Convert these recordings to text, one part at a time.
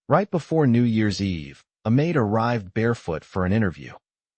Right before New Year's Eve, a maid arrived barefoot for an interview.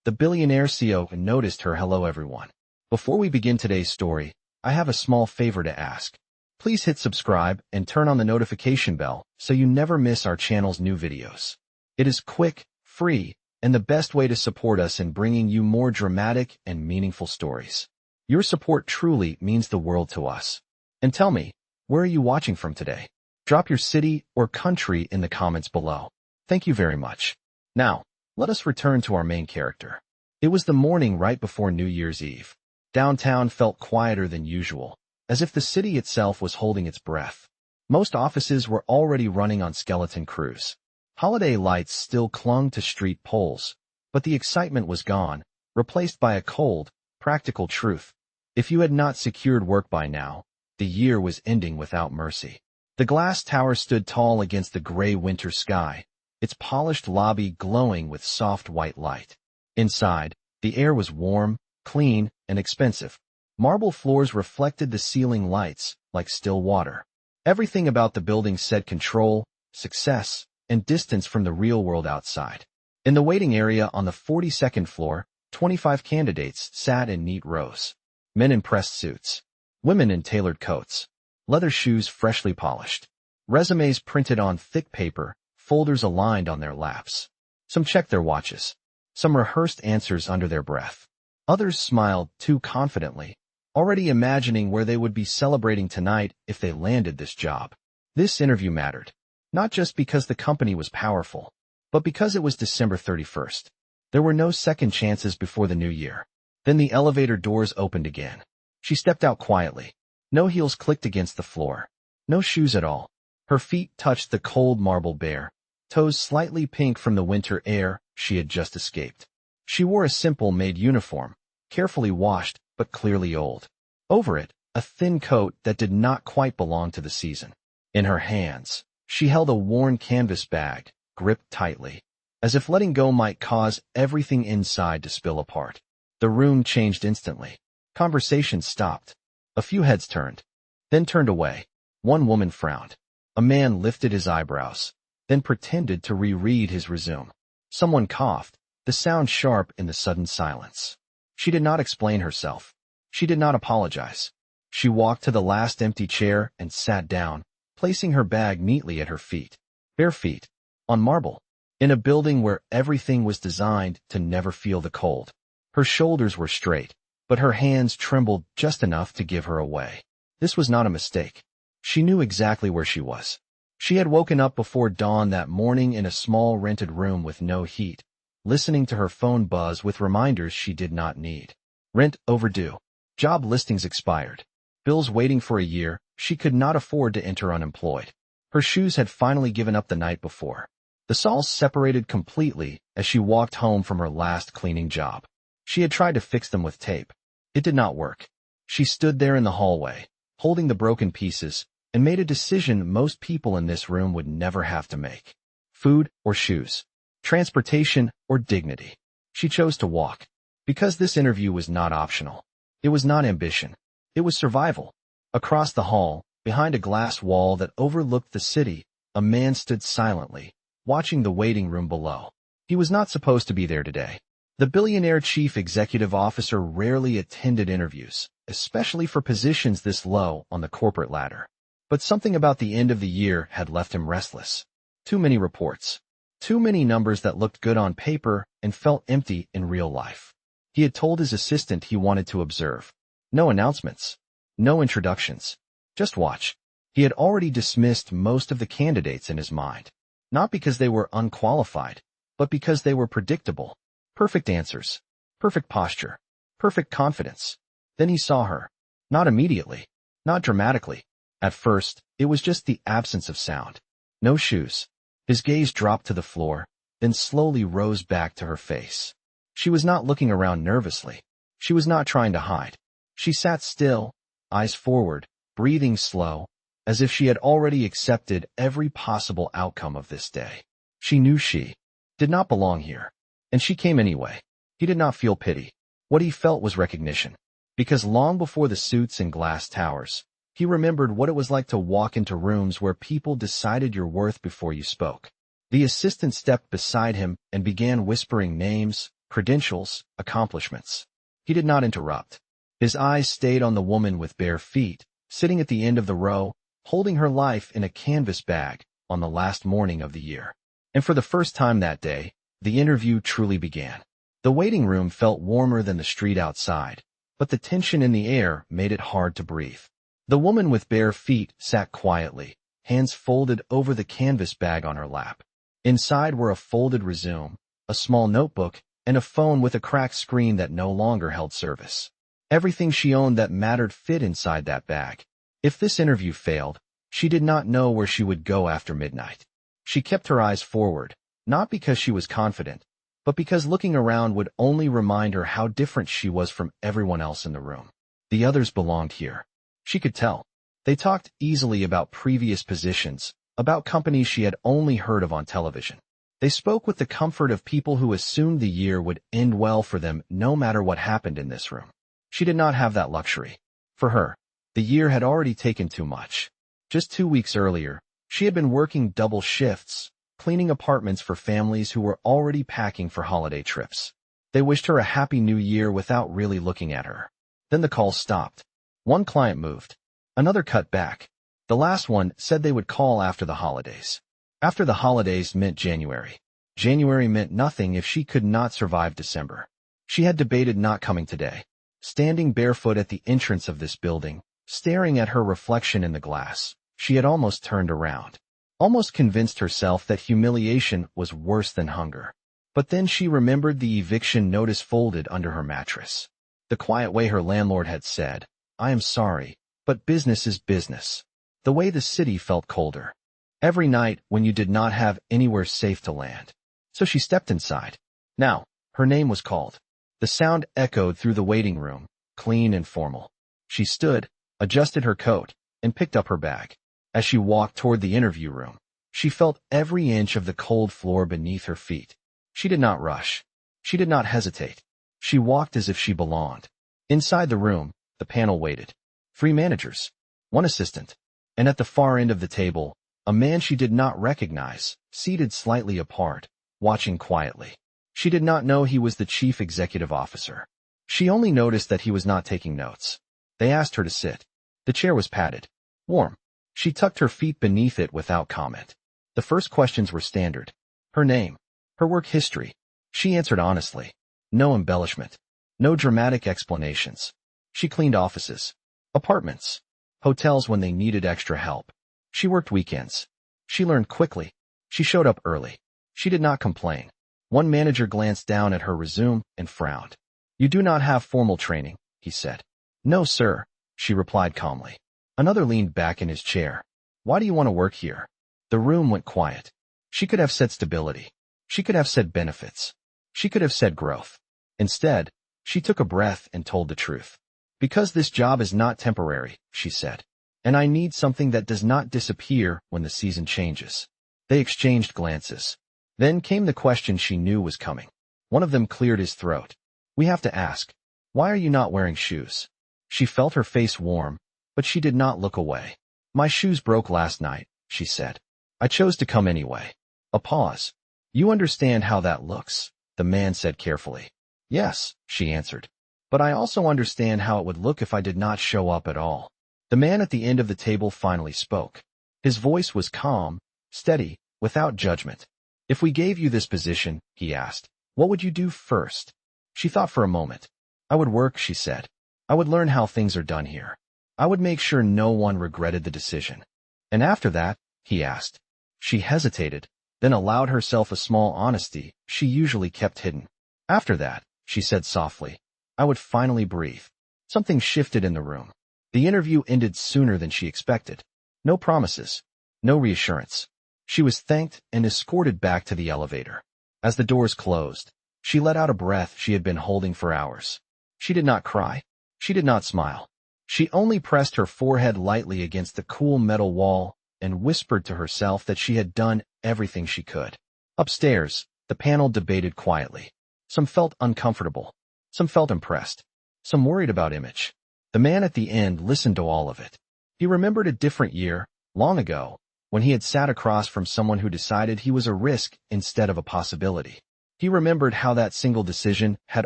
The billionaire CEO noticed her. "Hello everyone. Before we begin today's story, I have a small favor to ask. Please hit subscribe and turn on the notification bell so you never miss our channel's new videos. It is quick, free, and the best way to support us in bringing you more dramatic and meaningful stories. Your support truly means the world to us. And tell me, where are you watching from today? Drop your city or country in the comments below. Thank you very much. Now, let us return to our main character. It was the morning right before New Year's Eve. Downtown felt quieter than usual, as if the city itself was holding its breath. Most offices were already running on skeleton crews. Holiday lights still clung to street poles, but the excitement was gone, replaced by a cold, practical truth. If you had not secured work by now, the year was ending without mercy. The glass tower stood tall against the gray winter sky, its polished lobby glowing with soft white light. Inside, the air was warm, clean, and expensive. Marble floors reflected the ceiling lights like still water. Everything about the building said control, success, and distance from the real world outside. In the waiting area on the 42nd floor, 25 candidates sat in neat rows. Men in pressed suits. Women in tailored coats. Leather shoes freshly polished. Resumes printed on thick paper, folders aligned on their laps. Some checked their watches. Some rehearsed answers under their breath. Others smiled too confidently, already imagining where they would be celebrating tonight if they landed this job. This interview mattered, not just because the company was powerful, but because it was December 31st. There were no second chances before the new year. Then the elevator doors opened again. She stepped out quietly. No heels clicked against the floor. No shoes at all. Her feet touched the cold marble bare, toes slightly pink from the winter air she had just escaped. She wore a simple Maid uniform, carefully washed but clearly old. Over it, a thin coat that did not quite belong to the season. In her hands, she held a worn canvas bag, gripped tightly, as if letting go might cause everything inside to spill apart. The room changed instantly. Conversation stopped. A few heads turned, then turned away. One woman frowned. A man lifted his eyebrows, then pretended to reread his resume. Someone coughed, the sound sharp in the sudden silence. She did not explain herself. She did not apologize. She walked to the last empty chair and sat down, placing her bag neatly at her feet. Bare feet. On marble. In a building where everything was designed to never feel the cold. Her shoulders were straight, but her hands trembled just enough to give her away. This was not a mistake. She knew exactly where she was. She had woken up before dawn that morning in a small rented room with no heat, listening to her phone buzz with reminders she did not need. Rent overdue. Job listings expired. Bills waiting for a year. She could not afford to enter unemployed. Her shoes had finally given up the night before. The soles separated completely as she walked home from her last cleaning job. She had tried to fix them with tape. It did not work. She stood there in the hallway, holding the broken pieces, and made a decision most people in this room would never have to make. Food or shoes. Transportation or dignity. She chose to walk. Because this interview was not optional. It was not ambition. It was survival. Across the hall, behind a glass wall that overlooked the city, a man stood silently, watching the waiting room below. He was not supposed to be there today. The billionaire chief executive officer rarely attended interviews, especially for positions this low on the corporate ladder. But something about the end of the year had left him restless. Too many reports. Too many numbers that looked good on paper and felt empty in real life. He had told his assistant he wanted to observe. No announcements. No introductions. Just watch. He had already dismissed most of the candidates in his mind. Not because they were unqualified, but because they were predictable. Perfect answers. Perfect posture. Perfect confidence. Then he saw her. Not immediately. Not dramatically. At first, it was just the absence of sound. No shoes. His gaze dropped to the floor, then slowly rose back to her face. She was not looking around nervously. She was not trying to hide. She sat still, eyes forward, breathing slow, as if she had already accepted every possible outcome of this day. She knew she did not belong here. And she came anyway. He did not feel pity. What he felt was recognition. Because long before the suits and glass towers, he remembered what it was like to walk into rooms where people decided your worth before you spoke. The assistant stepped beside him and began whispering names, credentials, accomplishments. He did not interrupt. His eyes stayed on the woman with bare feet, sitting at the end of the row, holding her life in a canvas bag on the last morning of the year. And for the first time that day, the interview truly began. The waiting room felt warmer than the street outside, but the tension in the air made it hard to breathe. The woman with bare feet sat quietly, hands folded over the canvas bag on her lap. Inside were a folded resume, a small notebook, and a phone with a cracked screen that no longer held service. Everything she owned that mattered fit inside that bag. If this interview failed, she did not know where she would go after midnight. She kept her eyes forward, not because she was confident, but because looking around would only remind her how different she was from everyone else in the room. The others belonged here. She could tell. They talked easily about previous positions, about companies she had only heard of on television. They spoke with the comfort of people who assumed the year would end well for them no matter what happened in this room. She did not have that luxury. For her, the year had already taken too much. Just 2 weeks earlier, she had been working double shifts, cleaning apartments for families who were already packing for holiday trips. They wished her a happy new year without really looking at her. Then the call stopped. One client moved. Another cut back. The last one said they would call after the holidays. After the holidays meant January. January meant nothing if she could not survive December. She had debated not coming today. Standing barefoot at the entrance of this building, staring at her reflection in the glass, she had almost turned around. Almost convinced herself that humiliation was worse than hunger. But then she remembered the eviction notice folded under her mattress. The quiet way her landlord had said, "I am sorry, but business is business." The way the city felt colder. Every night when you did not have anywhere safe to land. So she stepped inside. Now, her name was called. The sound echoed through the waiting room, clean and formal. She stood, adjusted her coat, and picked up her bag. As she walked toward the interview room, she felt every inch of the cold floor beneath her feet. She did not rush. She did not hesitate. She walked as if she belonged. Inside the room, the panel waited. 3 managers, 1 assistant, and at the far end of the table, a man she did not recognize, seated slightly apart, watching quietly. She did not know he was the chief executive officer. She only noticed that he was not taking notes. They asked her to sit. The chair was padded, warm. She tucked her feet beneath it without comment. The first questions were standard. Her name, her work history. She answered honestly. No embellishment. No dramatic explanations. She cleaned offices, apartments, hotels when they needed extra help. She worked weekends. She learned quickly. She showed up early. She did not complain. One manager glanced down at her resume and frowned. "You do not have formal training," he said. "No, sir," she replied calmly. Another leaned back in his chair. "Why do you want to work here?" The room went quiet. She could have said stability. She could have said benefits. She could have said growth. Instead, she took a breath and told the truth. "Because this job is not temporary," she said. "And I need something that does not disappear when the season changes." They exchanged glances. Then came the question she knew was coming. One of them cleared his throat. "We have to ask, why are you not wearing shoes?" She felt her face warm, but she did not look away. "My shoes broke last night," she said. "I chose to come anyway." A pause. "You understand how that looks," the man said carefully. "Yes," she answered. "But I also understand how it would look if I did not show up at all." The man at the end of the table finally spoke. His voice was calm, steady, without judgment. "If we gave you this position," he asked, "what would you do first?" She thought for a moment. "I would work," she said. "I would learn how things are done here. I would make sure no one regretted the decision." "And after that?" he asked. She hesitated, then allowed herself a small honesty she usually kept hidden. "After that," she said softly, "I would finally breathe." Something shifted in the room. The interview ended sooner than she expected. No promises. No reassurance. She was thanked and escorted back to the elevator. As the doors closed, she let out a breath she had been holding for hours. She did not cry. She did not smile. She only pressed her forehead lightly against the cool metal wall and whispered to herself that she had done everything she could. Upstairs, the panel debated quietly. Some felt uncomfortable. Some felt impressed. Some worried about image. The man at the end listened to all of it. He remembered a different year, long ago, when he had sat across from someone who decided he was a risk instead of a possibility. He remembered how that single decision had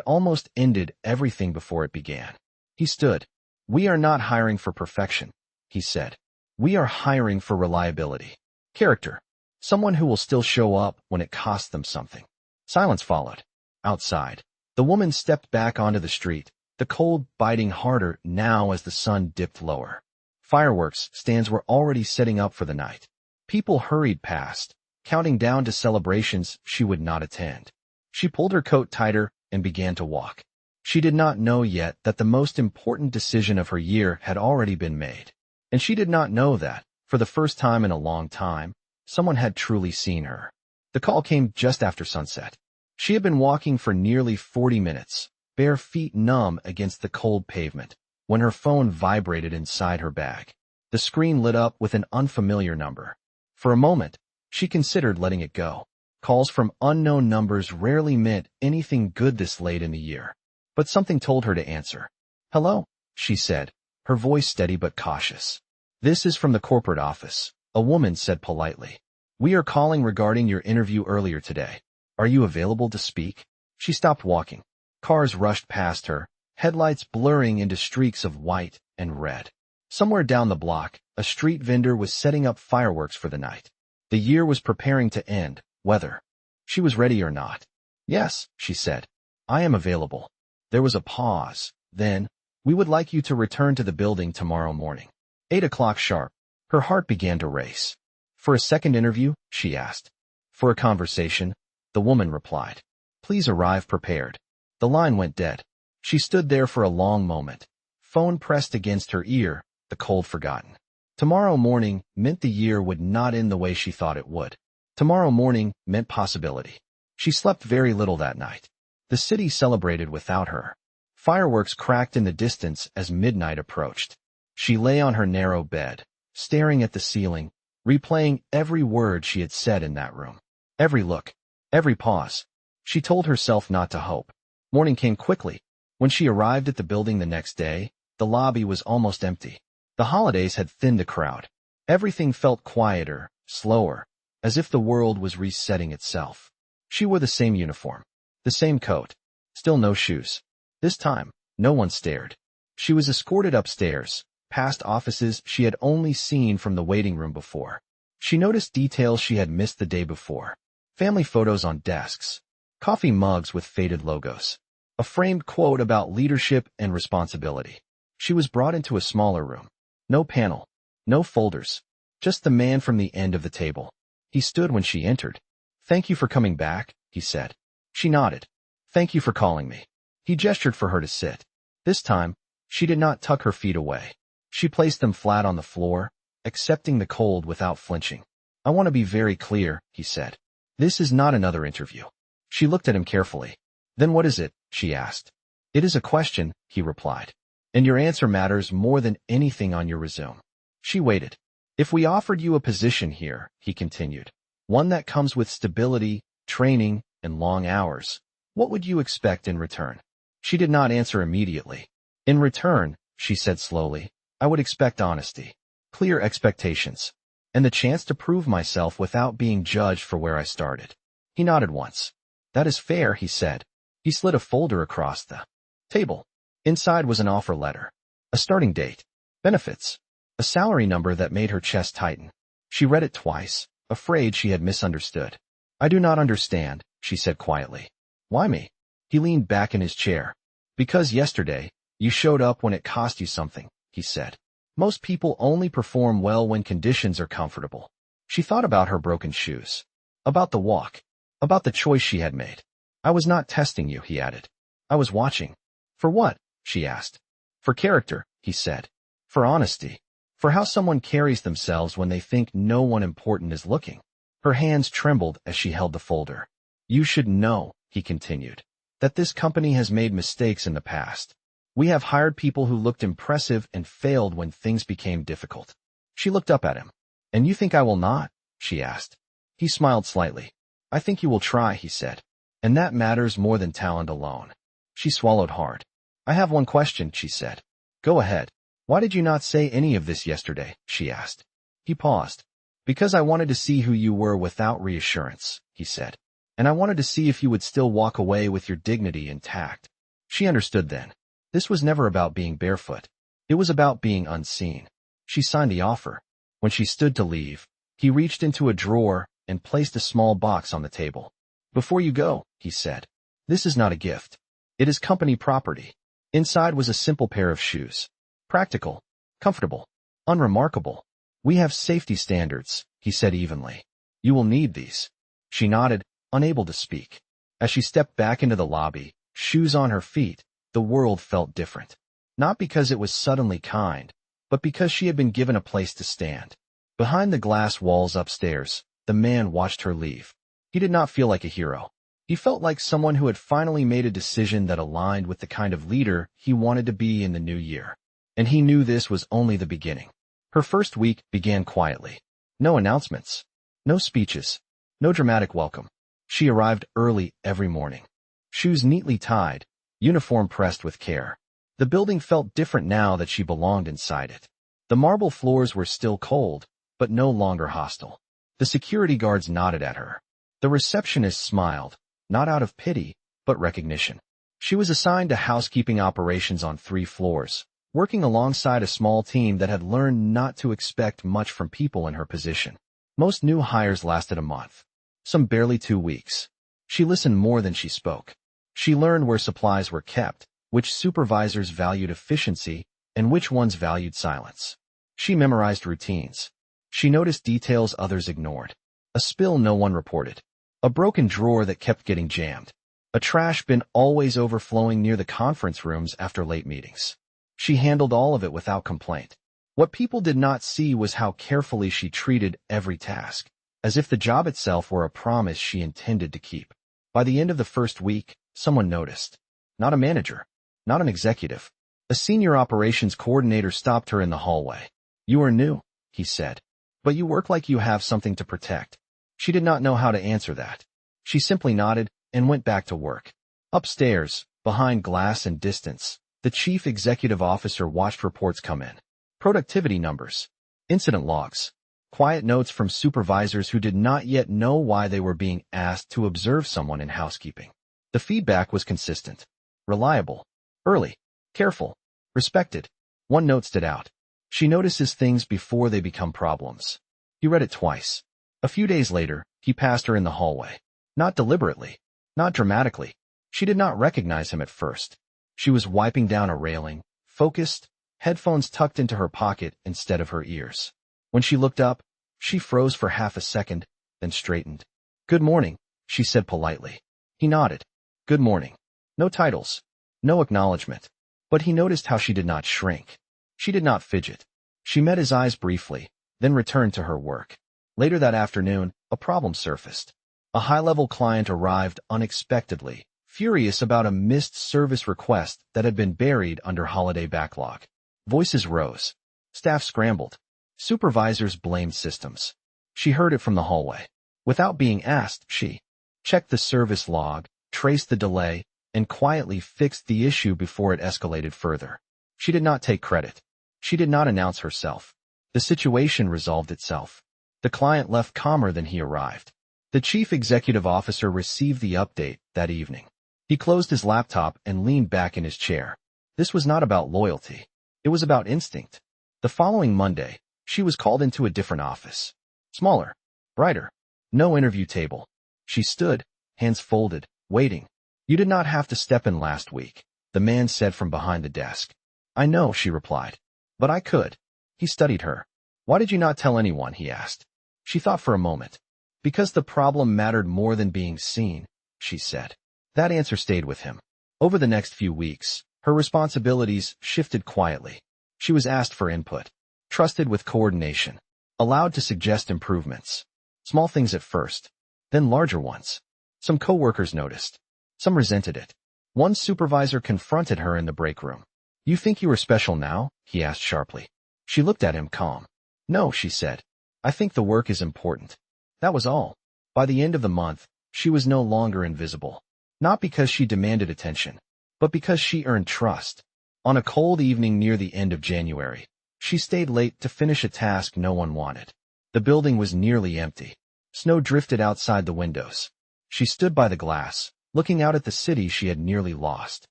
almost ended everything before it began. He stood. "We are not hiring for perfection," he said. "We are hiring for reliability. Character. Someone who will still show up when it costs them something." Silence followed. Outside, the woman stepped back onto the street, the cold biting harder now as the sun dipped lower. Fireworks stands were already setting up for the night. People hurried past, counting down to celebrations she would not attend. She pulled her coat tighter and began to walk. She did not know yet that the most important decision of her year had already been made. And she did not know that, for the first time in a long time, someone had truly seen her. The call came just after sunset. She had been walking for nearly 40 minutes, bare feet numb against the cold pavement, when her phone vibrated inside her bag. The screen lit up with an unfamiliar number. For a moment, she considered letting it go. Calls from unknown numbers rarely meant anything good this late in the year. But something told her to answer. "Hello," she said, her voice steady but cautious. "This is from the corporate office," a woman said politely. "We are calling regarding your interview earlier today. Are you available to speak?" She stopped walking. Cars rushed past her, headlights blurring into streaks of white and red. Somewhere down the block, a street vendor was setting up fireworks for the night. The year was preparing to end, whether she was ready or not. "Yes," she said. "I am available." There was a pause. Then, "We would like you to return to the building tomorrow morning. 8 o'clock sharp." Her heart began to race. "For a second interview?" she asked. "For a conversation," the woman replied. "Please arrive prepared." The line went dead. She stood there for a long moment. Phone pressed against her ear, the cold forgotten. Tomorrow morning meant the year would not end the way she thought it would. Tomorrow morning meant possibility. She slept very little that night. The city celebrated without her. Fireworks cracked in the distance as midnight approached. She lay on her narrow bed, staring at the ceiling, replaying every word she had said in that room. Every look, every pause. She told herself not to hope. Morning came quickly. When she arrived at the building the next day, the lobby was almost empty. The holidays had thinned the crowd. Everything felt quieter, slower, as if the world was resetting itself. She wore the same uniform, the same coat, still no shoes. This time, no one stared. She was escorted upstairs, past offices she had only seen from the waiting room before. She noticed details she had missed the day before. Family photos on desks, coffee mugs with faded logos, a framed quote about leadership and responsibility. She was brought into a smaller room. No panel, no folders, just the man from the end of the table. He stood when she entered. "Thank you for coming back," he said. She nodded. "Thank you for calling me." He gestured for her to sit. This time, she did not tuck her feet away. She placed them flat on the floor, accepting the cold without flinching. "I want to be very clear," he said. "This is not another interview." She looked at him carefully. "Then what is it?" she asked. "It is a question," he replied. "And your answer matters more than anything on your resume." She waited. "If we offered you a position here," he continued, "one that comes with stability, training, and long hours, what would you expect in return?" She did not answer immediately. "In return," she said slowly, "I would expect honesty, clear expectations, and the chance to prove myself without being judged for where I started." He nodded once. "That is fair," he said. He slid a folder across the table. Inside was an offer letter, a starting date, benefits, a salary number that made her chest tighten. She read it twice, afraid she had misunderstood. "I do not understand," she said quietly. "Why me?" He leaned back in his chair. "Because yesterday, you showed up when it cost you something," he said. "Most people only perform well when conditions are comfortable." She thought about her broken shoes, about the walk, about the choice she had made. "I was not testing you," he added. "I was watching." "For what?" she asked. "For character," he said. "For honesty. For how someone carries themselves when they think no one important is looking." Her hands trembled as she held the folder. "You should know," he continued, "that this company has made mistakes in the past. We have hired people who looked impressive and failed when things became difficult." She looked up at him. "And you think I will not?" she asked. He smiled slightly. "I think you will try," he said. "And that matters more than talent alone." She swallowed hard. "I have one question," she said. "Go ahead." "Why did you not say any of this yesterday?" she asked. He paused. Because I wanted to see who you were without reassurance, he said. And I wanted to see if you would still walk away with your dignity intact. She understood then. This was never about being barefoot. It was about being unseen. She signed the offer. When she stood to leave, he reached into a drawer and placed a small box on the table. Before you go, he said, this is not a gift. It is company property. Inside was a simple pair of shoes. Practical, comfortable, unremarkable. We have safety standards, he said evenly. You will need these. She nodded, unable to speak. As she stepped back into the lobby, shoes on her feet, the world felt different. Not because it was suddenly kind, but because she had been given a place to stand. Behind the glass walls upstairs, the man watched her leave. He did not feel like a hero. He felt like someone who had finally made a decision that aligned with the kind of leader he wanted to be in the new year. And he knew this was only the beginning. Her first week began quietly. No announcements. No speeches. No dramatic welcome. She arrived early every morning. Shoes neatly tied, uniform pressed with care. The building felt different now that she belonged inside it. The marble floors were still cold, but no longer hostile. The security guards nodded at her. The receptionist smiled, not out of pity, but recognition. She was assigned to housekeeping operations on 3 floors, working alongside a small team that had learned not to expect much from people in her position. Most new hires lasted a month. Some barely 2 weeks. She listened more than she spoke. She learned where supplies were kept, which supervisors valued efficiency, and which ones valued silence. She memorized routines. She noticed details others ignored. A spill no one reported. A broken drawer that kept getting jammed. A trash bin always overflowing near the conference rooms after late meetings. She handled all of it without complaint. What people did not see was how carefully she treated every task, as if the job itself were a promise she intended to keep. By the end of the first week, someone noticed. Not a manager. Not an executive. A senior operations coordinator stopped her in the hallway. You are new, he said. But you work like you have something to protect. She did not know how to answer that. She simply nodded and went back to work. Upstairs, behind glass and distance, the chief executive officer watched reports come in. Productivity numbers. Incident logs. Quiet notes from supervisors who did not yet know why they were being asked to observe someone in housekeeping. The feedback was consistent. Reliable. Early. Careful. Respected. One note stood out. She notices things before they become problems. He read it twice. A few days later, he passed her in the hallway. Not deliberately. Not dramatically. She did not recognize him at first. She was wiping down a railing, focused, headphones tucked into her pocket instead of her ears. When she looked up, she froze for half a second, then straightened. Good morning, she said politely. He nodded. Good morning. No titles. No acknowledgement. But he noticed how she did not shrink. She did not fidget. She met his eyes briefly, then returned to her work. Later that afternoon, a problem surfaced. A high-level client arrived unexpectedly, furious about a missed service request that had been buried under holiday backlog. Voices rose. Staff scrambled. Supervisors blamed systems. She heard it from the hallway. Without being asked, she checked the service log, traced the delay, and quietly fixed the issue before it escalated further. She did not take credit. She did not announce herself. The situation resolved itself. The client left calmer than he arrived. The chief executive officer received the update that evening. He closed his laptop and leaned back in his chair. This was not about loyalty. It was about instinct. The following Monday, she was called into a different office. Smaller. Brighter. No interview table. She stood, hands folded, waiting. You did not have to step in last week, the man said from behind the desk. I know, she replied. But I could. He studied her. Why did you not tell anyone, he asked. She thought for a moment. Because the problem mattered more than being seen, she said. That answer stayed with him. Over the next few weeks, her responsibilities shifted quietly. She was asked for input, trusted with coordination, allowed to suggest improvements. Small things at first, then larger ones. Some coworkers noticed. Some resented it. One supervisor confronted her in the break room. You think you are special now? He asked sharply. She looked at him calm. No, she said. I think the work is important. That was all. By the end of the month, she was no longer invisible. Not because she demanded attention, but because she earned trust. On a cold evening near the end of January, she stayed late to finish a task no one wanted. The building was nearly empty. Snow drifted outside the windows. She stood by the glass, looking out at the city she had nearly lost.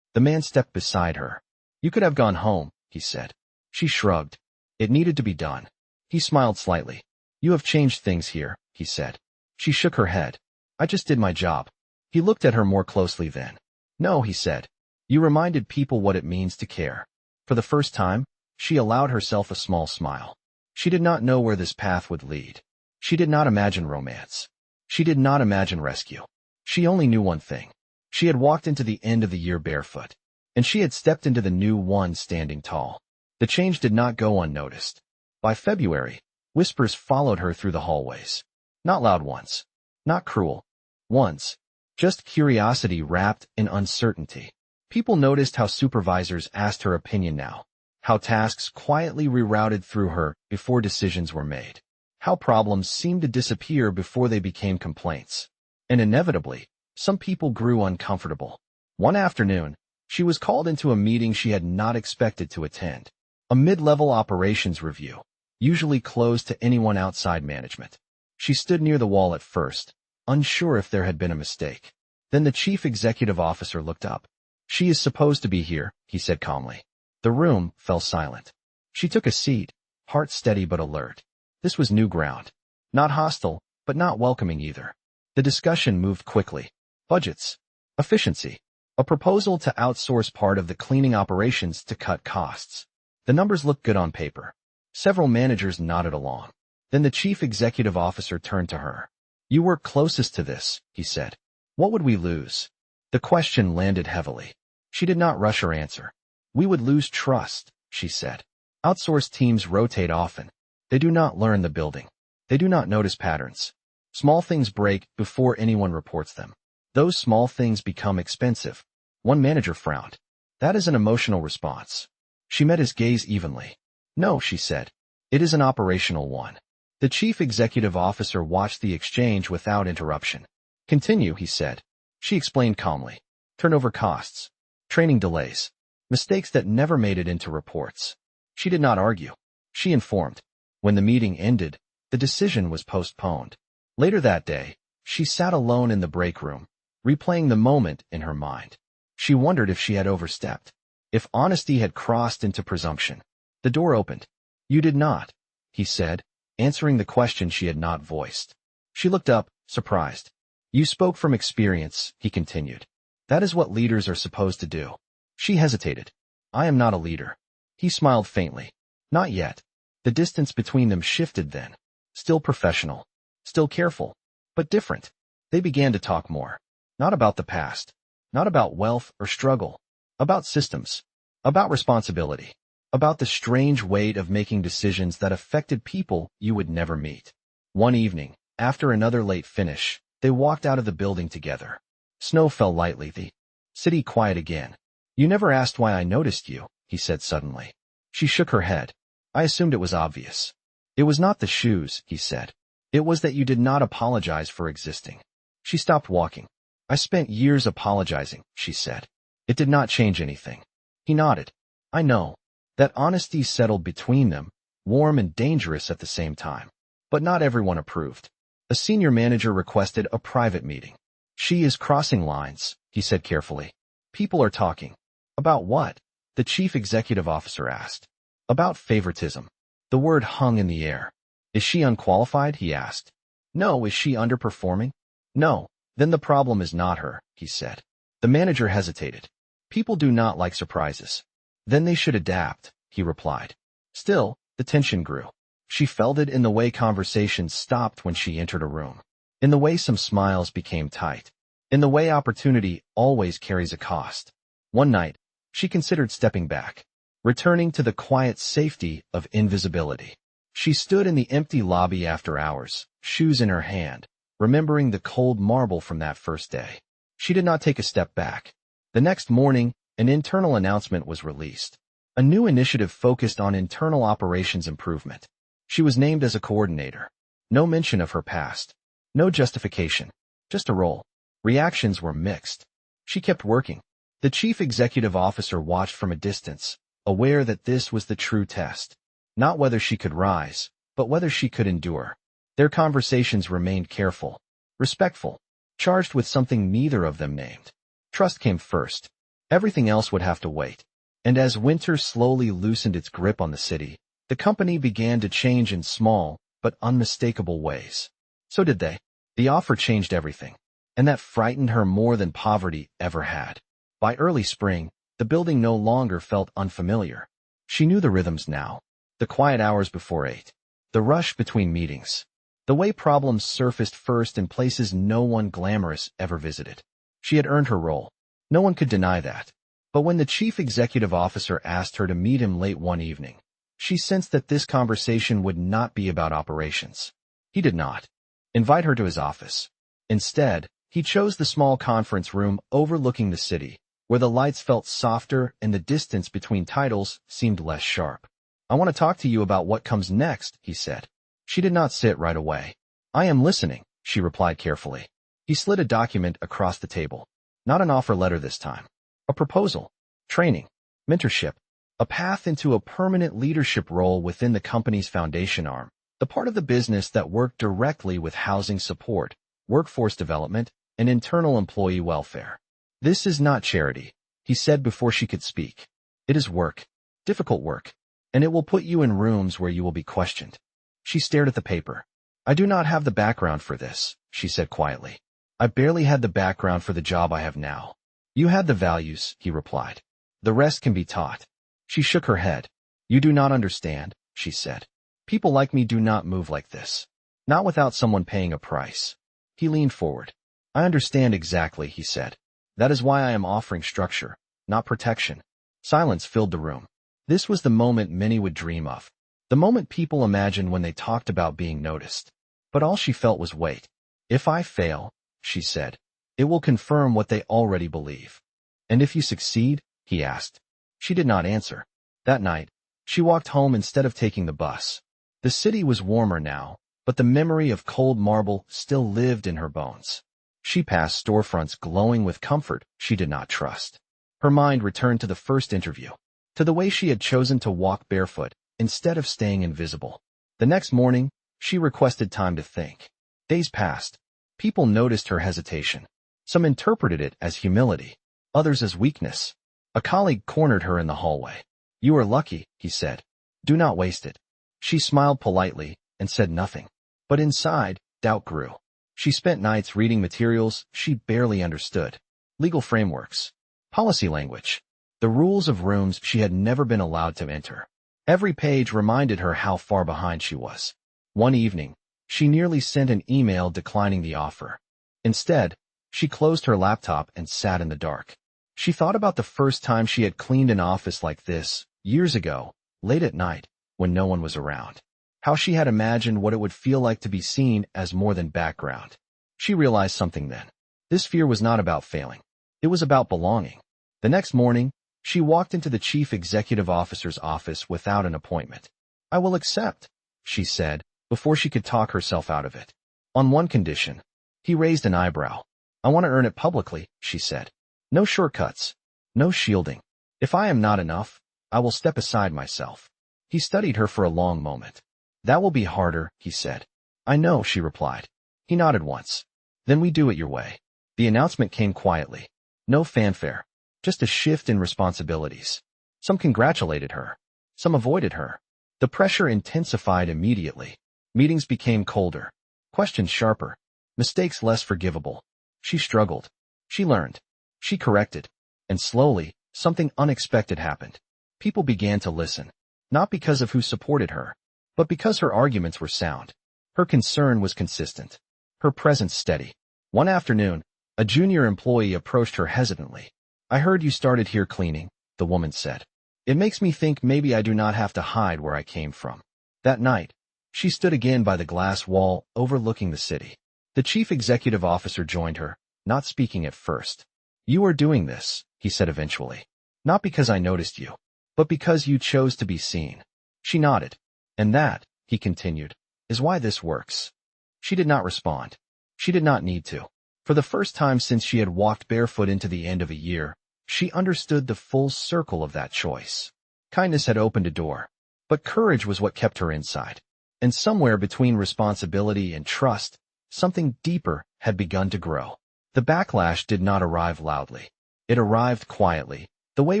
The man stepped beside her. "You could have gone home," he said. She shrugged. "It needed to be done." He smiled slightly. "You have changed things here," he said. She shook her head. "I just did my job." He looked at her more closely then. "No," he said. "You reminded people what it means to care." For the first time, she allowed herself a small smile. She did not know where this path would lead. She did not imagine romance. She did not imagine rescue. She only knew one thing. She had walked into the end of the year barefoot, and she had stepped into the new one standing tall. The change did not go unnoticed. By February, whispers followed her through the hallways. Not loud ones. Not cruel ones. Just curiosity wrapped in uncertainty. People noticed how supervisors asked her opinion now, how tasks quietly rerouted through her before decisions were made, how problems seemed to disappear before they became complaints. And inevitably, some people grew uncomfortable. One afternoon, she was called into a meeting she had not expected to attend. A mid-level operations review, usually closed to anyone outside management. She stood near the wall at first, unsure if there had been a mistake. Then the chief executive officer looked up. "She is supposed to be here," he said calmly. The room fell silent. She took a seat, heart steady but alert. This was new ground. Not hostile, but not welcoming either. The discussion moved quickly. Budgets. Efficiency. A proposal to outsource part of the cleaning operations to cut costs. The numbers looked good on paper. Several managers nodded along. Then the chief executive officer turned to her. "You work closest to this," he said. "What would we lose?" The question landed heavily. She did not rush her answer. "We would lose trust," she said. "Outsourced teams rotate often. They do not learn the building. They do not notice patterns. Small things break before anyone reports them. Those small things become expensive." One manager frowned. "That is an emotional response." She met his gaze evenly. "No," she said. "It is an operational one." The chief executive officer watched the exchange without interruption. "Continue," he said. She explained calmly. "Turnover costs. Training delays. Mistakes that never made it into reports." She did not argue. She informed. When the meeting ended, the decision was postponed. Later that day, she sat alone in the break room, replaying the moment in her mind. She wondered if she had overstepped, if honesty had crossed into presumption. The door opened. "You did not," he said, answering the question she had not voiced. She looked up, surprised. "You spoke from experience," he continued. "That is what leaders are supposed to do." She hesitated. "I am not a leader." He smiled faintly. "Not yet." The distance between them shifted then. Still professional. Still careful. But different. They began to talk more. Not about the past. Not about wealth or struggle. About systems. About responsibility. About the strange weight of making decisions that affected people you would never meet. One evening, after another late finish, they walked out of the building together. Snow fell lightly. The city quiet again. "You never asked why I noticed you," he said suddenly. She shook her head. "I assumed it was obvious." "It was not the shoes," he said. "It was that you did not apologize for existing." She stopped walking. "I spent years apologizing," she said. "It did not change anything." He nodded. "I know." That honesty settled between them, warm and dangerous at the same time. But not everyone approved. A senior manager requested a private meeting. "She is crossing lines," he said carefully. "People are talking." "About what?" the chief executive officer asked. "About favoritism." The word hung in the air. "Is she unqualified?" he asked. "No." "Is she underperforming?" "No." "Then the problem is not her," he said. The manager hesitated. "People do not like surprises." "Then they should adapt," he replied. Still, the tension grew. She felt it in the way conversations stopped when she entered a room. In the way some smiles became tight. In the way opportunity always carries a cost. One night, she considered stepping back, returning to the quiet safety of invisibility. She stood in the empty lobby after hours, shoes in her hand, remembering the cold marble from that first day. She did not take a step back. The next morning, an internal announcement was released. A new initiative focused on internal operations improvement. She was named as a coordinator. No mention of her past. No justification. Just a role. Reactions were mixed. She kept working. The chief executive officer watched from a distance, aware that this was the true test. Not whether she could rise, but whether she could endure. Their conversations remained careful, respectful, charged with something neither of them named. Trust came first. Everything else would have to wait. And as winter slowly loosened its grip on the city, the company began to change in small, but unmistakable ways. So did they. The offer changed everything, and that frightened her more than poverty ever had. By early spring, the building no longer felt unfamiliar. She knew the rhythms now. The quiet hours before 8. The rush between meetings. The way problems surfaced first in places no one glamorous ever visited. She had earned her role. No one could deny that. But when the chief executive officer asked her to meet him late one evening, she sensed that this conversation would not be about operations. He did not invite her to his office. Instead, he chose the small conference room overlooking the city, where the lights felt softer and the distance between titles seemed less sharp. "I want to talk to you about what comes next," he said. She did not sit right away. "I am listening," she replied carefully. He slid a document across the table. Not an offer letter this time. A proposal. Training. Mentorship. A path into a permanent leadership role within the company's foundation arm, the part of the business that worked directly with housing support, workforce development, and internal employee welfare. "This is not charity," he said before she could speak. "It is work. Difficult work. And it will put you in rooms where you will be questioned." She stared at the paper. "I do not have the background for this," she said quietly. "I barely had the background for the job I have now." "You had the values," he replied. "The rest can be taught." She shook her head. "You do not understand," she said. "People like me do not move like this. Not without someone paying a price." He leaned forward. "I understand exactly," he said. "That is why I am offering structure, not protection." Silence filled the room. This was the moment many would dream of. The moment people imagined when they talked about being noticed. But all she felt was weight. "If I fail," she said, "it will confirm what they already believe." "And if you succeed?" he asked. She did not answer. That night, she walked home instead of taking the bus. The city was warmer now, but the memory of cold marble still lived in her bones. She passed storefronts glowing with comfort she did not trust. Her mind returned to the first interview, to the way she had chosen to walk barefoot instead of staying invisible. The next morning, she requested time to think. Days passed. People noticed her hesitation. Some interpreted it as humility, others as weakness. A colleague cornered her in the hallway. "You are lucky," he said. "Do not waste it." She smiled politely and said nothing. But inside, doubt grew. She spent nights reading materials she barely understood. Legal frameworks. Policy language. The rules of rooms she had never been allowed to enter. Every page reminded her how far behind she was. One evening, she nearly sent an email declining the offer. Instead, she closed her laptop and sat in the dark. She thought about the first time she had cleaned an office like this, years ago, late at night, when no one was around. How she had imagined what it would feel like to be seen as more than background. She realized something then. This fear was not about failing. It was about belonging. The next morning, she walked into the chief executive officer's office without an appointment. "I will accept," she said, before she could talk herself out of it. "On one condition." He raised an eyebrow. "I want to earn it publicly," she said. "No shortcuts. No shielding. If I am not enough, I will step aside myself." He studied her for a long moment. "That will be harder," he said. "I know," she replied. He nodded once. "Then we do it your way." The announcement came quietly. No fanfare. Just a shift in responsibilities. Some congratulated her. Some avoided her. The pressure intensified immediately. Meetings became colder. Questions sharper. Mistakes less forgivable. She struggled. She learned. She corrected. And slowly, something unexpected happened. People began to listen. Not because of who supported her, but because her arguments were sound. Her concern was consistent. Her presence steady. One afternoon, a junior employee approached her hesitantly. "I heard you started here cleaning," the woman said. "It makes me think maybe I do not have to hide where I came from." That night, she stood again by the glass wall overlooking the city. The chief executive officer joined her, not speaking at first. "You are doing this," he said eventually. "Not because I noticed you, but because you chose to be seen." She nodded. "And that," he continued, "is why this works." She did not respond. She did not need to. For the first time since she had walked barefoot into the end of a year, she understood the full circle of that choice. Kindness had opened a door, but courage was what kept her inside. And somewhere between responsibility and trust, something deeper had begun to grow. The backlash did not arrive loudly. It arrived quietly, the way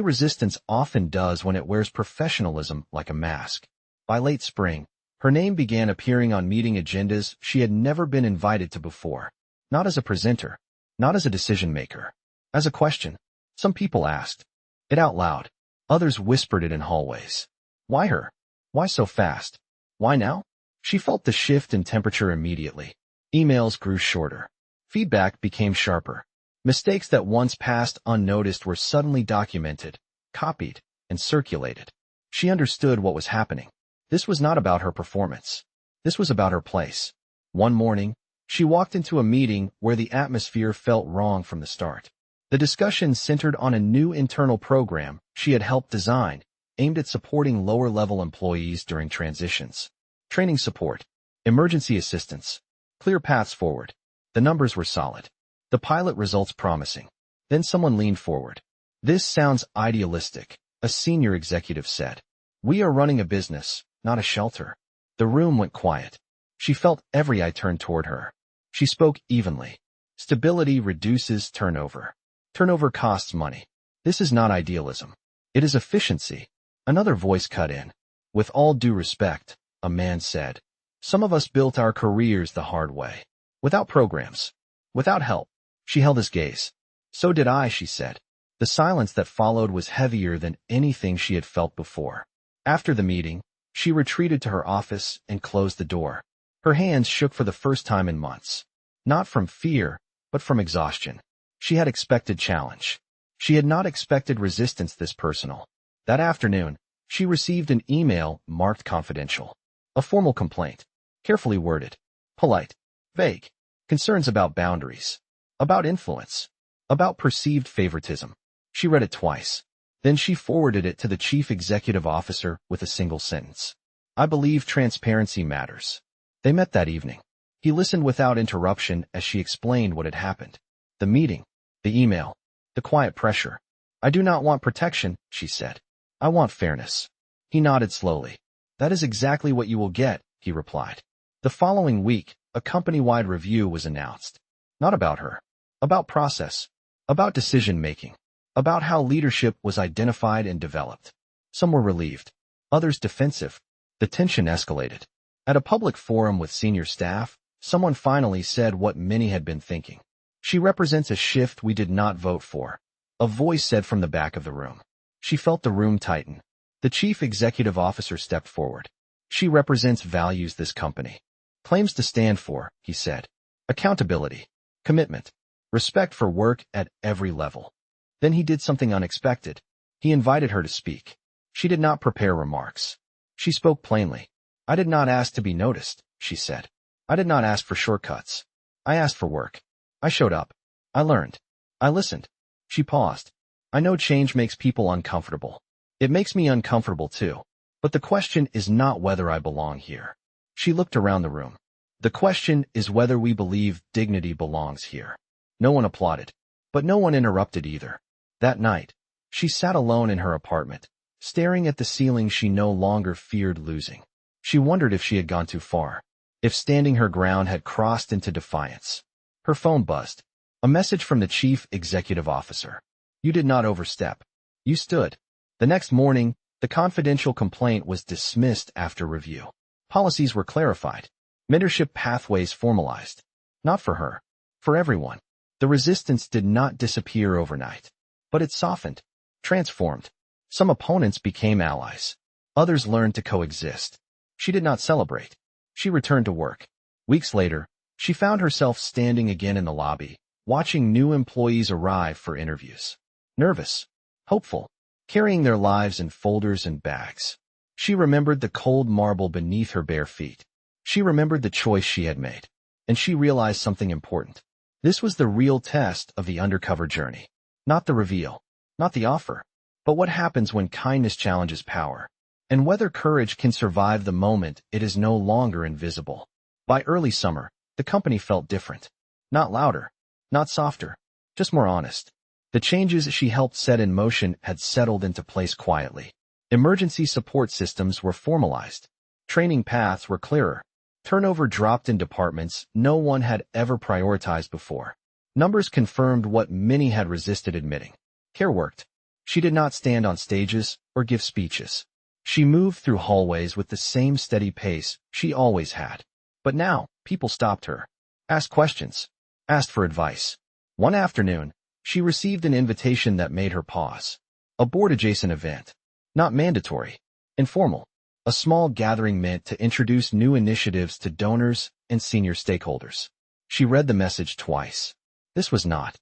resistance often does when it wears professionalism like a mask. By late spring, her name began appearing on meeting agendas she had never been invited to before. Not as a presenter, not as a decision-maker. As a question. Some people asked it out loud. Others whispered it in hallways. Why her? Why so fast? Why now? She felt the shift in temperature immediately. Emails grew shorter. Feedback became sharper. Mistakes that once passed unnoticed were suddenly documented, copied, and circulated. She understood what was happening. This was not about her performance. This was about her place. One morning, she walked into a meeting where the atmosphere felt wrong from the start. The discussion centered on a new internal program she had helped design, aimed at supporting lower-level employees during transitions. Training support, emergency assistance, clear paths forward. The numbers were solid. The pilot results promising. Then someone leaned forward. "This sounds idealistic," a senior executive said. "We are running a business, not a shelter." The room went quiet. She felt every eye turned toward her. She spoke evenly. "Stability reduces turnover. Turnover costs money. This is not idealism. It is efficiency." Another voice cut in. "With all due respect," a man said, "some of us built our careers the hard way. Without programs. Without help." She held his gaze. "So did I," she said. The silence that followed was heavier than anything she had felt before. After the meeting, she retreated to her office and closed the door. Her hands shook for the first time in months. Not from fear, but from exhaustion. She had expected challenge. She had not expected resistance this personal. That afternoon, she received an email marked confidential. A formal complaint. Carefully worded. Polite. Vague. Concerns about boundaries. About influence. About perceived favoritism. She read it twice. Then she forwarded it to the chief executive officer with a single sentence. "I believe transparency matters." They met that evening. He listened without interruption as she explained what had happened. The meeting. The email. The quiet pressure. "I do not want protection," she said. "I want fairness." He nodded slowly. "That is exactly what you will get," he replied. The following week, a company-wide review was announced. Not about her. About process. About decision-making. About how leadership was identified and developed. Some were relieved. Others defensive. The tension escalated. At a public forum with senior staff, someone finally said what many had been thinking. "She represents a shift we did not vote for," a voice said from the back of the room. She felt the room tighten. The chief executive officer stepped forward. "She represents values this company claims to stand for," he said. "Accountability, commitment, respect for work at every level." Then he did something unexpected. He invited her to speak. She did not prepare remarks. She spoke plainly. "I did not ask to be noticed," she said. "I did not ask for shortcuts. I asked for work. I showed up. I learned. I listened." She paused. "I know change makes people uncomfortable. It makes me uncomfortable too. But the question is not whether I belong here." She looked around the room. "The question is whether we believe dignity belongs here." No one applauded. But no one interrupted either. That night, she sat alone in her apartment, staring at the ceiling she no longer feared losing. She wondered if she had gone too far. If standing her ground had crossed into defiance. Her phone buzzed. A message from the chief executive officer. "You did not overstep. You stood." The next morning, the confidential complaint was dismissed after review. Policies were clarified. Mentorship pathways formalized. Not for her. For everyone. The resistance did not disappear overnight. But it softened. Transformed. Some opponents became allies. Others learned to coexist. She did not celebrate. She returned to work. Weeks later, she found herself standing again in the lobby, watching new employees arrive for interviews. Nervous. Hopeful. Carrying their lives in folders and bags. She remembered the cold marble beneath her bare feet. She remembered the choice she had made. And she realized something important. This was the real test of the undercover journey. Not the reveal. Not the offer. But what happens when kindness challenges power. And whether courage can survive the moment it is no longer invisible. By early summer, the company felt different. Not louder. Not softer. Just more honest. The changes she helped set in motion had settled into place quietly. Emergency support systems were formalized. Training paths were clearer. Turnover dropped in departments no one had ever prioritized before. Numbers confirmed what many had resisted admitting. Care worked. She did not stand on stages or give speeches. She moved through hallways with the same steady pace she always had. But now, people stopped her, asked questions, asked for advice. One afternoon, she received an invitation that made her pause. A board-adjacent event. Not mandatory. Informal. A small gathering meant to introduce new initiatives to donors and senior stakeholders. She read the message twice. This was not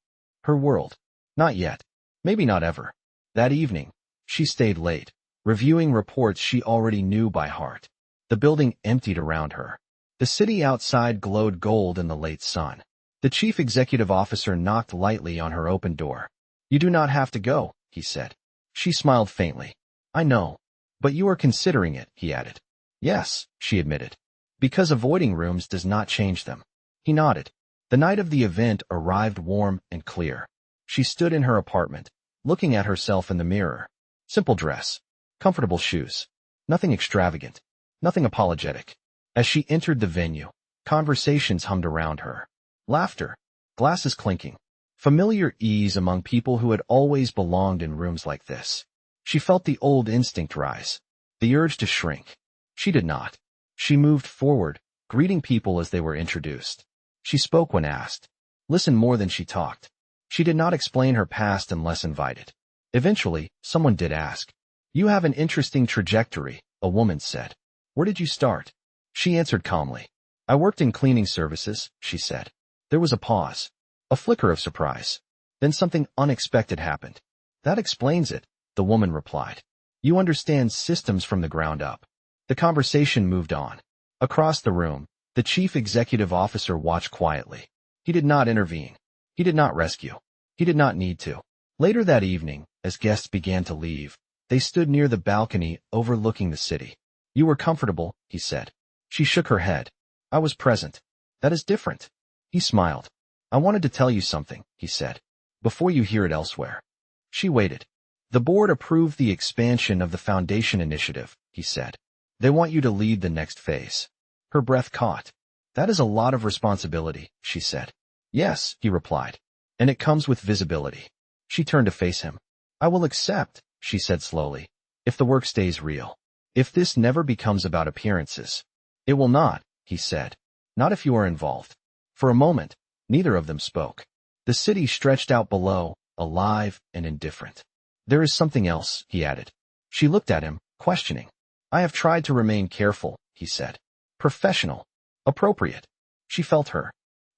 her world. Not yet. Maybe not ever. That evening, she stayed late, reviewing reports she already knew by heart. The building emptied around her. The city outside glowed gold in the late sun. The chief executive officer knocked lightly on her open door. "You do not have to go," he said. She smiled faintly. "I know. But you are considering it," he added. "Yes," she admitted. "Because avoiding rooms does not change them." He nodded. The night of the event arrived warm and clear. She stood in her apartment, looking at herself in the mirror. Simple dress. Comfortable shoes. Nothing extravagant. Nothing apologetic. As she entered the venue, conversations hummed around her. Laughter. Glasses clinking. Familiar ease among people who had always belonged in rooms like this. She felt the old instinct rise. The urge to shrink. She did not. She moved forward, greeting people as they were introduced. She spoke when asked. Listened more than she talked. She did not explain her past unless invited. Eventually, someone did ask. "You have an interesting trajectory," a woman said. "Where did you start?" She answered calmly. "I worked in cleaning services," she said. There was a pause. A flicker of surprise. Then something unexpected happened. "That explains it," the woman replied. "You understand systems from the ground up." The conversation moved on. Across the room, the chief executive officer watched quietly. He did not intervene. He did not rescue. He did not need to. Later that evening, as guests began to leave, they stood near the balcony overlooking the city. "You were comfortable," he said. She shook her head. "I was present." "That is different." He smiled. "I wanted to tell you something," he said, "before you hear it elsewhere." She waited. "The board approved the expansion of the foundation initiative," he said. "They want you to lead the next phase." Her breath caught. "That is a lot of responsibility," she said. "Yes," he replied. "And it comes with visibility." She turned to face him. "I will accept," she said slowly, "if the work stays real. If this never becomes about appearances." "It will not," he said. "Not if you are involved." For a moment, neither of them spoke. The city stretched out below, alive and indifferent. "There is something else," he added. She looked at him, questioning. "I have tried to remain careful," he said. "Professional. Appropriate." She felt her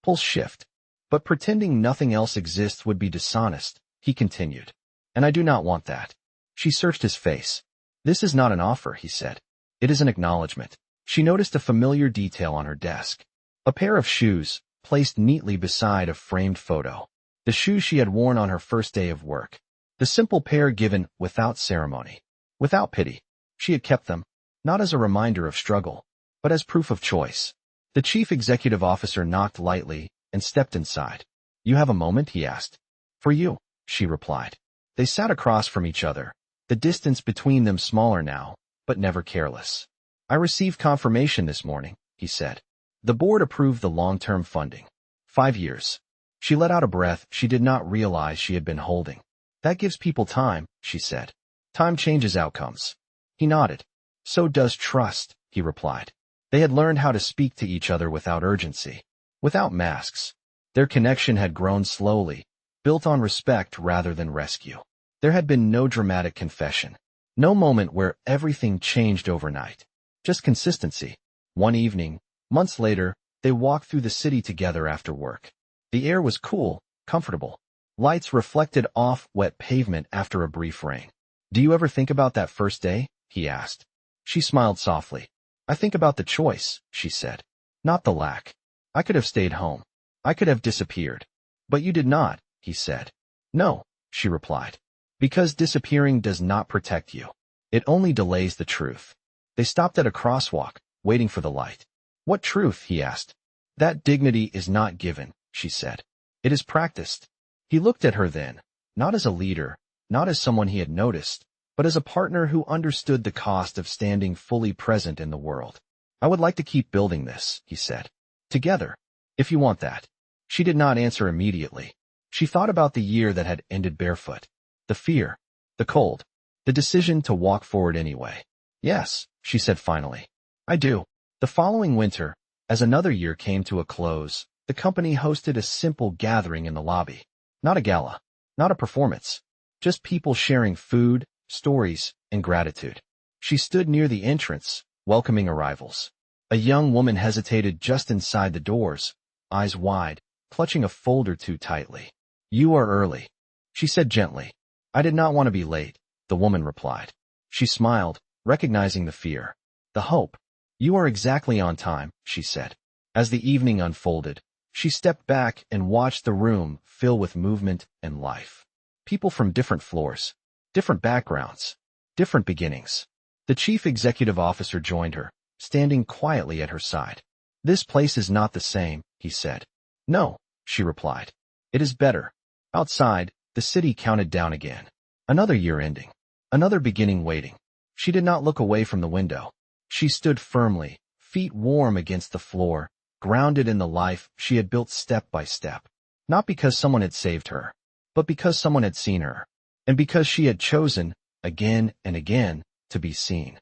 pulse shift. "But pretending nothing else exists would be dishonest," he continued. "And I do not want that." She searched his face. "This is not an offer," he said. "It is an acknowledgement." She noticed a familiar detail on her desk. A pair of shoes, placed neatly beside a framed photo. The shoes she had worn on her first day of work. The simple pair given without ceremony, without pity. She had kept them, not as a reminder of struggle, but as proof of choice. The chief executive officer knocked lightly and stepped inside. "You have a moment?" he asked. "For you," she replied. They sat across from each other, the distance between them smaller now, but never careless. "I received confirmation this morning," he said. "The board approved the long-term funding. 5 years." She let out a breath she did not realize she had been holding. "That gives people time," she said. "Time changes outcomes." He nodded. "So does trust," he replied. They had learned how to speak to each other without urgency, without masks. Their connection had grown slowly, built on respect rather than rescue. There had been no dramatic confession, no moment where everything changed overnight. Just consistency. One evening, months later, they walked through the city together after work. The air was cool, comfortable. Lights reflected off wet pavement after a brief rain. "Do you ever think about that first day?" he asked. She smiled softly. "I think about the choice," she said. "Not the lack. I could have stayed home. I could have disappeared. But you did not," he said. "No," she replied. "Because disappearing does not protect you. It only delays the truth." They stopped at a crosswalk, waiting for the light. "What truth?" he asked. "That dignity is not given," she said. "It is practiced." He looked at her then, not as a leader, not as someone he had noticed, but as a partner who understood the cost of standing fully present in the world. I would like to keep building this, he said. Together, if you want that. She did not answer immediately. She thought about the year that had ended Barefoot. The fear, the cold, the decision to walk forward anyway. Yes, she said finally. I do. The following winter, as another year came to a close, the company hosted a simple gathering in the lobby. Not a gala, not a performance, just people sharing food, stories, and gratitude. She stood near the entrance, welcoming arrivals. A young woman hesitated just inside the doors, eyes wide, clutching a folder too tightly. You are early, she said gently. I did not want to be late, the woman replied. She smiled, recognizing the fear, the hope. You are exactly on time, she said. As the evening unfolded, she stepped back and watched the room fill with movement and life. People from different floors, different backgrounds, different beginnings. The chief executive officer joined her, standing quietly at her side. This place is not the same, he said. No, she replied. It is better. Outside, the city counted down again. Another year ending. Another beginning waiting. She did not look away from the window. She stood firmly, feet warm against the floor, grounded in the life she had built step by step. Not because someone had saved her, but because someone had seen her, and because she had chosen, again and again, to be seen.